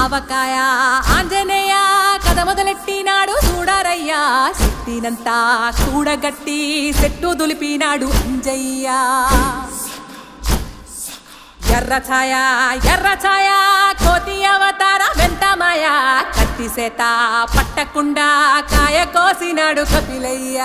ఆవకాయ ఆంజనేయ కథ మొదలెట్టినాడు చూడారయ్యా శక్తినంతా కూడగట్టి చెట్టు దులిపినాడు అంజయ్య ఎర్ర ఛాయ కోతి అవతార వెంటమాయ కత్తి సేత పట్టకుండా కాయ కోసినాడు కపిలయ్య